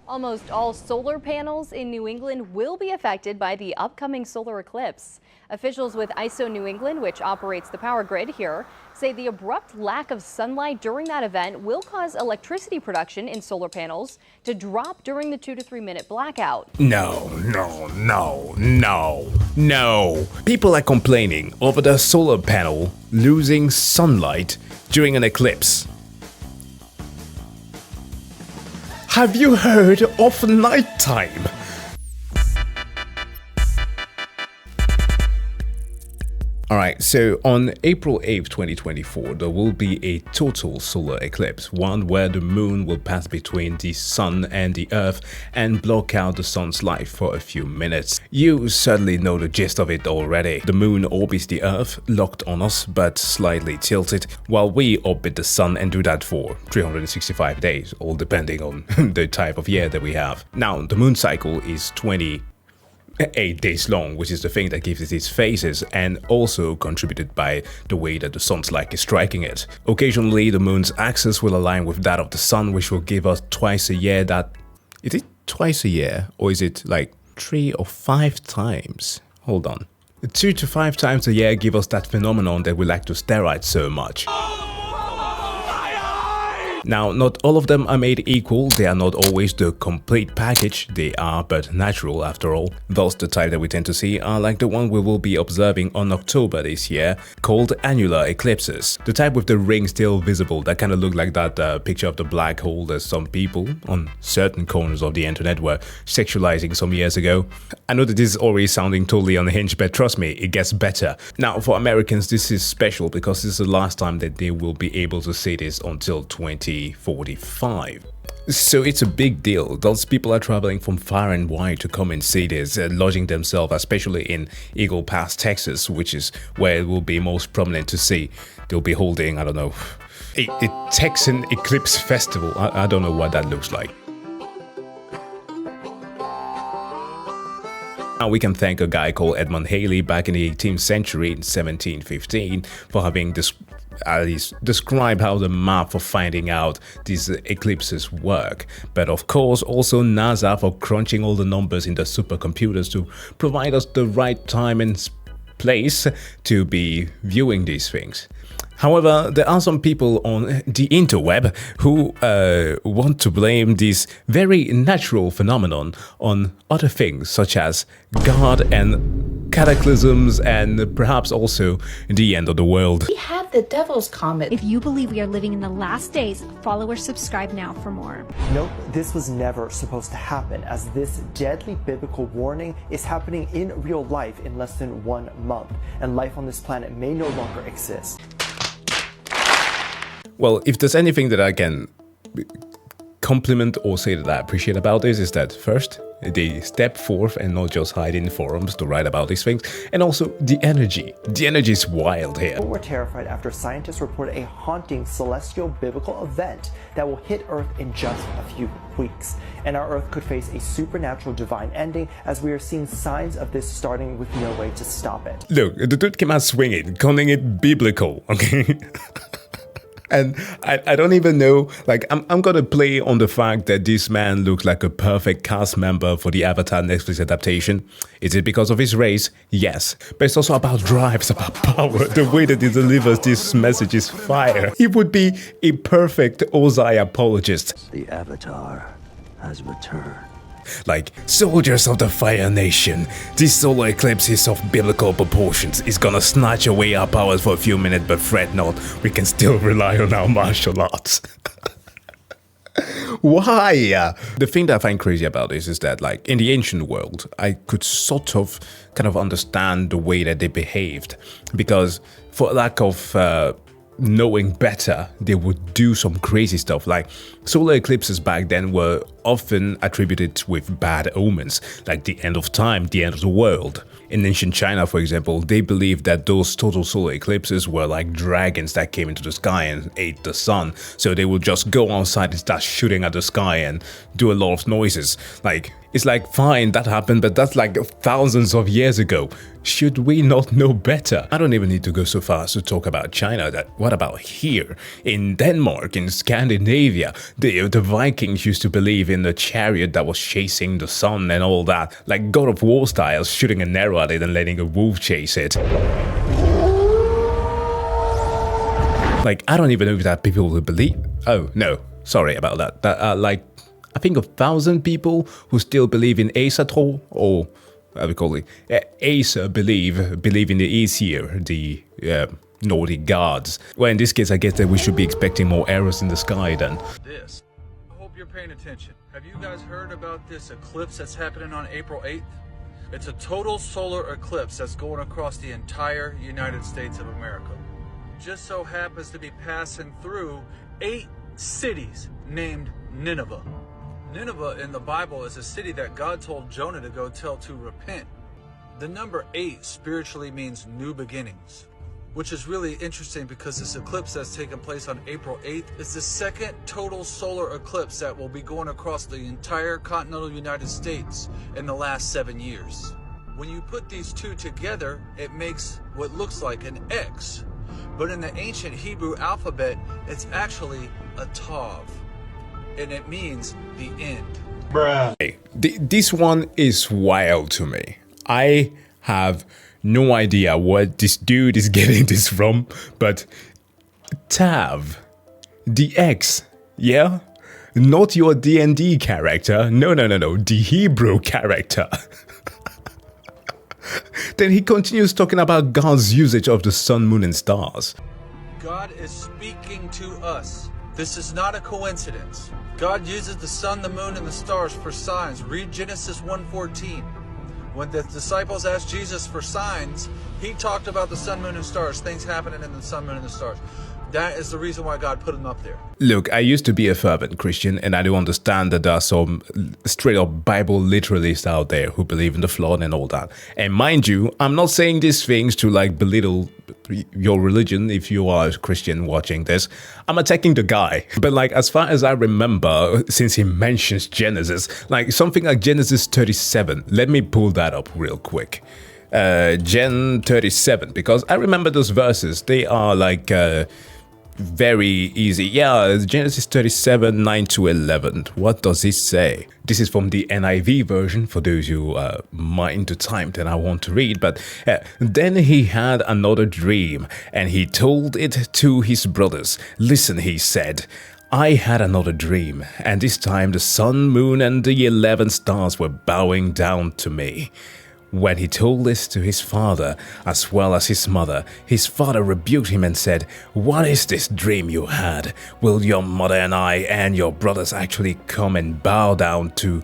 Almost all solar panels in New England will be affected by the upcoming solar eclipse. Officials with ISO New England, which operates the power grid here, say the abrupt lack of sunlight during that event will cause electricity production in solar panels to drop during the 2 to 3 minute blackout. No. People are complaining over the solar panel losing sunlight during an eclipse. Have you heard of nighttime? Alright, so on April 8th, 2024, there will be a total solar eclipse, one where the moon will pass between the sun and the earth and block out the sun's light for a few minutes. You certainly know the gist of it already. The moon orbits the earth, locked on us but slightly tilted, while we orbit the sun and do that for 365 days, all depending on the type of year that we have. Now, the moon cycle is 28 days long, which is the thing that gives it its phases and also contributed by the way that the sun's light is striking it. Occasionally, the moon's axis will align with that of the sun, which will give us twice a year that... Is it twice a year? Or is it like 3 or 5 times? Hold on. 2 to 5 times a year give us that phenomenon that we like to stare at so much. Now, not all of them are made equal, they are not always the complete package, they are but natural after all. Thus, the type that we tend to see are like the one we will be observing on October this year, called annular eclipses. The type with the ring still visible, that kind of look like that picture of the black hole that some people on certain corners of the internet were sexualizing some years ago. I know that this is already sounding totally unhinged, but trust me, it gets better. Now, for Americans, this is special because this is the last time that they will be able to see this until 2045. So it's a big deal. Those people are traveling from far and wide to come and see this, lodging themselves especially in Eagle Pass, Texas, which is where it will be most prominent to see. They'll be holding, I don't know, a Texan Eclipse Festival. I don't know what that looks like. Now we can thank a guy called Edmund Halley back in the 18th century in 1715 for having describe how the map for finding out these eclipses work, but of course also NASA for crunching all the numbers in the supercomputers to provide us the right time and place to be viewing these things. However, there are some people on the interweb who want to blame this very natural phenomenon on other things such as God and cataclysms and perhaps also the end of the world. We had the devil's comet. If you believe we are living in the last days, follow or subscribe now for more. Nope, this was never supposed to happen, as this deadly biblical warning is happening in real life in less than 1 month, and life on this planet may no longer exist. Well, if there's anything that I can compliment or say that I appreciate about this is that first, they step forth and not just hide in forums to write about these things, and also the energy. The energy is wild here. We're terrified after scientists report a haunting celestial biblical event that will hit Earth in just a few weeks. And our Earth could face a supernatural divine ending, as we are seeing signs of this starting with no way to stop it. Look, the dude came out swinging, calling it biblical, okay? And I don't even know, like, I'm gonna play on the fact that this man looks like a perfect cast member for the Avatar Netflix adaptation. Is it because of his race? Yes. But it's also about drive, it's about power. The way that he delivers this message is fire. He would be a perfect Ozai apologist. The Avatar has returned. Like, soldiers of the Fire Nation, this solar eclipse is of biblical proportions. It's gonna snatch away our powers for a few minutes, but fret not, we can still rely on our martial arts. Why? The thing that I find crazy about this is that, like, in the ancient world, I could sort of kind of understand the way that they behaved, because for lack of knowing better, they would do some crazy stuff. Like, solar eclipses back then were often attributed with bad omens, like the end of time, the end of the world. In ancient China, for example, they believed that those total solar eclipses were like dragons that came into the sky and ate the sun. So they would just go outside and start shooting at the sky and do a lot of noises. Like, it's like, fine, that happened, but that's like thousands of years ago. Should we not know better? I don't even need to go so far as to talk about China. What about here? In Denmark, in Scandinavia, the Vikings used to believe in a chariot that was chasing the sun and all that, like God of War style, shooting an arrow at it and letting a wolf chase it. Like, I don't even know if that people will believe. Oh, no, sorry about that. Like, I think 1,000 people who still believe in Aesatol, or how we call it, Aesir believe in the Aesir, the Nordic gods. Well, in this case, I guess that we should be expecting more arrows in the sky then. This. I hope you're paying attention. Have you guys heard about this eclipse that's happening on April 8th? It's a total solar eclipse that's going across the entire United States of America. Just so happens to be passing through 8 cities named Nineveh. Nineveh in the Bible is a city that God told Jonah to go tell to repent. The number 8 spiritually means new beginnings, which is really interesting because this eclipse that's taking place on April 8th is the second total solar eclipse that will be going across the entire continental United States in the last 7 years. When you put these two together, it makes what looks like an X. But in the ancient Hebrew alphabet, it's actually a Tav, and it means the end. Bruh. Hey, this one is wild to me. I have no idea what this dude is getting this from, but Tav, the X, yeah? Not your D&D character, no, the Hebrew character. Then he continues talking about God's usage of the sun, moon, and stars. God is speaking to us. This is not a coincidence. God uses the sun, the moon, and the stars for signs. Read Genesis 1:14. When the disciples asked Jesus for signs, he talked about the sun, moon, and stars, things happening in the sun, moon, and the stars. That is the reason why God put them up there. Look, I used to be a fervent Christian, and I do understand that there are some straight-up Bible literalists out there who believe in the flood and all that. And mind you, I'm not saying these things to like belittle your religion if you are a Christian watching this. I'm attacking the guy. But like, as far as I remember, since he mentions Genesis, like something like Genesis 37, let me pull that up real quick. Gen 37, because I remember those verses. They are like very easy. Yeah, Genesis 37, 9 to 11. What does it say? This is from the NIV version for those who mind the time that I want to read. But then he had another dream, and he told it to his brothers. Listen, he said, I had another dream, and this time the sun, moon, and the 11 stars were bowing down to me. When he told this to his father, as well as his mother, his father rebuked him and said, What is this dream you had? Will your mother and I and your brothers actually come and bow down to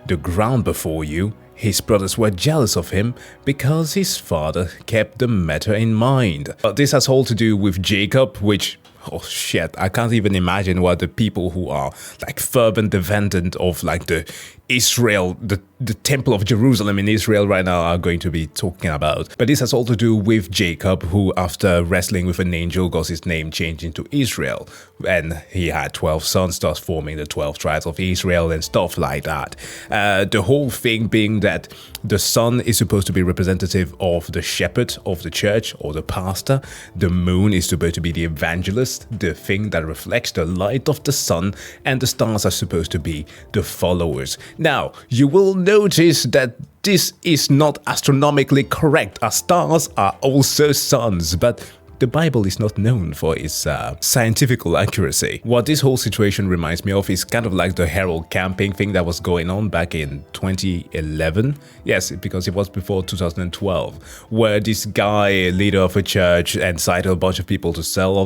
the ground before you? His brothers were jealous of him because his father kept the matter in mind. This has all to do with Jacob, which... oh shit, I can't even imagine what the people who are like fervent defendant of like the Israel, the temple of Jerusalem in Israel right now are going to be talking about. But this has all to do with Jacob, who after wrestling with an angel got his name changed into Israel. And he had 12 sons, thus forming the 12 tribes of Israel and stuff like that. The whole thing being that the sun is supposed to be representative of the shepherd of the church or the pastor. The moon is supposed to be the evangelist, the thing that reflects the light of the sun, and the stars are supposed to be the followers. Now, you will notice that this is not astronomically correct, as stars are also suns, but the Bible is not known for its scientific accuracy. What this whole situation reminds me of is kind of like the Herald camping thing that was going on back in 2011. Yes, because it was before 2012, where this guy, leader of a church, incited a bunch of people to sell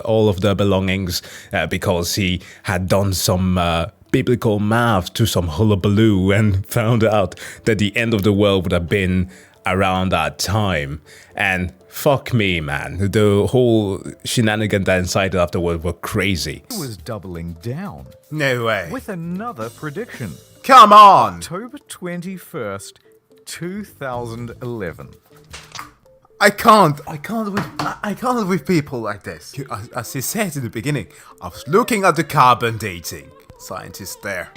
all of their belongings because he had done some biblical math to some hullabaloo and found out that the end of the world would have been around that time. And fuck me, man. The whole shenanigans that incited afterward were crazy. He was doubling down. No way. With another prediction. Come on! October 21st, 2011. I can't with people like this. As he said in the beginning, I was looking at the carbon dating. Scientists there.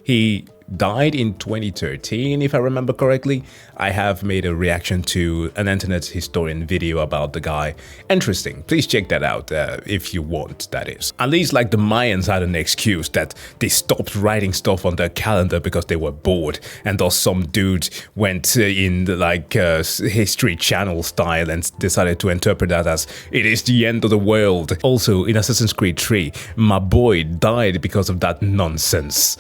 He died in 2013, if I remember correctly. I have made a reaction to an internet historian video about the guy. Interesting. Please check that out if you want, that is. At least like the Mayans had an excuse that they stopped writing stuff on their calendar because they were bored, and thus some dude went in like History Channel style and decided to interpret that as it is the end of the world. Also, in Assassin's Creed 3, my boy died because of that nonsense.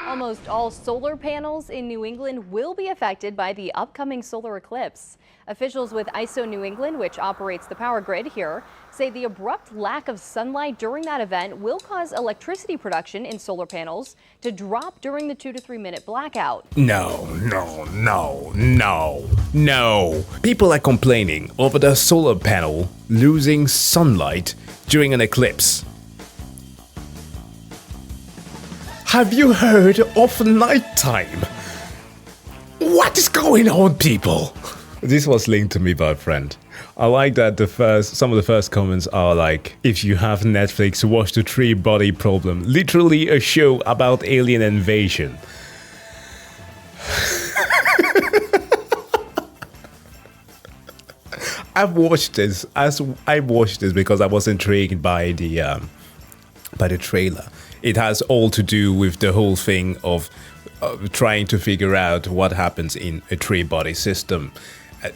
Almost all solar panels in New England will be affected by the upcoming solar eclipse. Officials with ISO New England, which operates the power grid here, say the abrupt lack of sunlight during that event will cause electricity production in solar panels to drop during the 2 to 3 minute blackout. No. People are complaining over the solar panel losing sunlight during an eclipse. Have you heard of nighttime? What is going on, people? This was linked to me by a friend. I like that some of the first comments are like, if you have Netflix, watch the Three Body Problem. Literally a show about alien invasion. I watched this because I was intrigued by the trailer. It has all to do with the whole thing of trying to figure out what happens in a three-body system.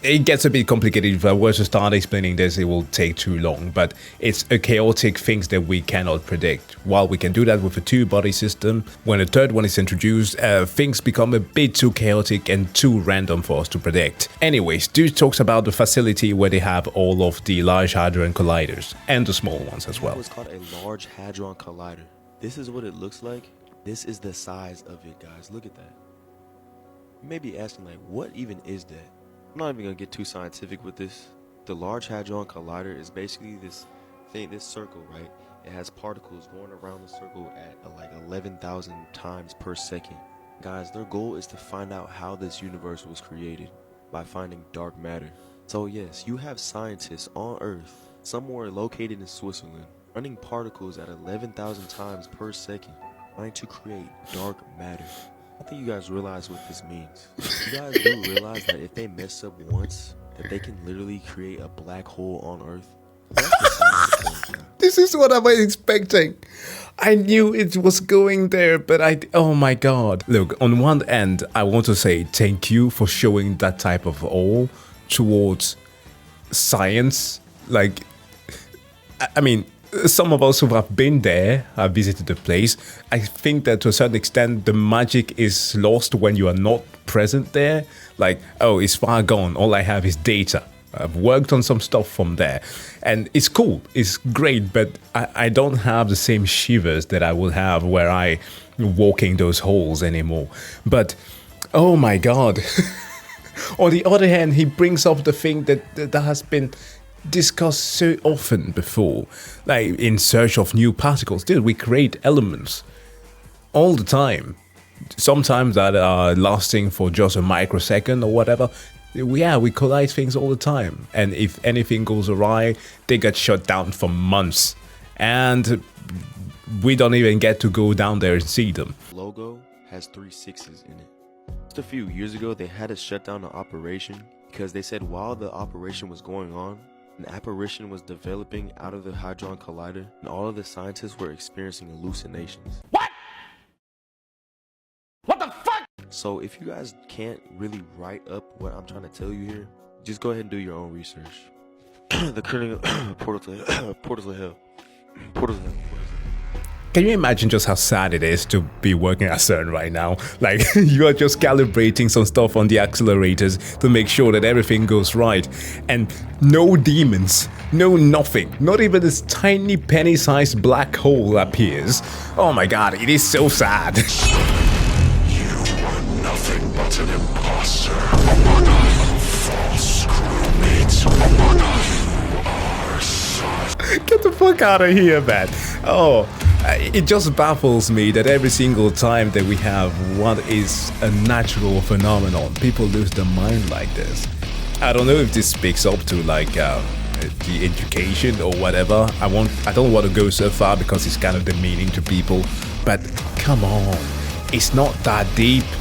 It gets a bit complicated. If I were to start explaining this, it will take too long, but it's a chaotic things that we cannot predict. While we can do that with a two-body system, when a third one is introduced, things become a bit too chaotic and too random for us to predict. Anyways, dude talks about the facility where they have all of the Large Hadron Colliders and the small ones as well. It's called a Large Hadron Collider. This is what it looks like. This is the size of it, guys. Look at that. You may be asking, like, what even is that? I'm not even gonna get too scientific with this. The Large Hadron Collider is basically this thing, this circle, right? It has particles going around the circle at like 11,000 times per second. Guys, their goal is to find out how this universe was created by finding dark matter. So yes, you have scientists on Earth, somewhere located in Switzerland, running particles at 11,000 times per second, trying to create dark matter. I think you guys realize what this means. You guys do realize that if they mess up once, that they can literally create a black hole on Earth? That's the science of things, This is what I was expecting. I knew it was going there, but oh my god. Look, on one end, I want to say thank you for showing that type of awe towards science. Like, I mean, some of us who have been there, have visited the place, I think that to a certain extent the magic is lost when you are not present there. Like, oh, it's far gone, all I have is data. I've worked on some stuff from there, and it's cool, it's great, but I don't have the same shivers that I would have were I walking those halls anymore. But, oh my god. On the other hand, he brings up the thing that has been discussed so often before, like in search of new particles. Dude, we create elements all the time, sometimes that are lasting for just a microsecond or whatever. Yeah, we collide things all the time, and if anything goes awry, they get shut down for months, and we don't even get to go down there and see them. Logo has 3 6s in it. Just a few years ago, they had to shut down the operation because they said while the operation was going on, an apparition was developing out of the Hadron Collider, and all of the scientists were experiencing hallucinations. What? What the fuck? So if you guys can't really write up what I'm trying to tell you here, just go ahead and do your own research. The current portal to hell. Portal to hell. Can you imagine just how sad it is to be working at CERN right now? Like, you are just calibrating some stuff on the accelerators to make sure that everything goes right. And no demons, no nothing, not even this tiny penny-sized black hole appears. Oh my god, it is so sad. You are nothing but an imposter. A false crewmate. You are such. Get the fuck out of here, man. Oh. It just baffles me that every single time that we have what is a natural phenomenon, people lose their mind like this. I don't know if this speaks up to like the education or whatever. I don't want to go so far because it's kind of demeaning to people, but come on, it's not that deep.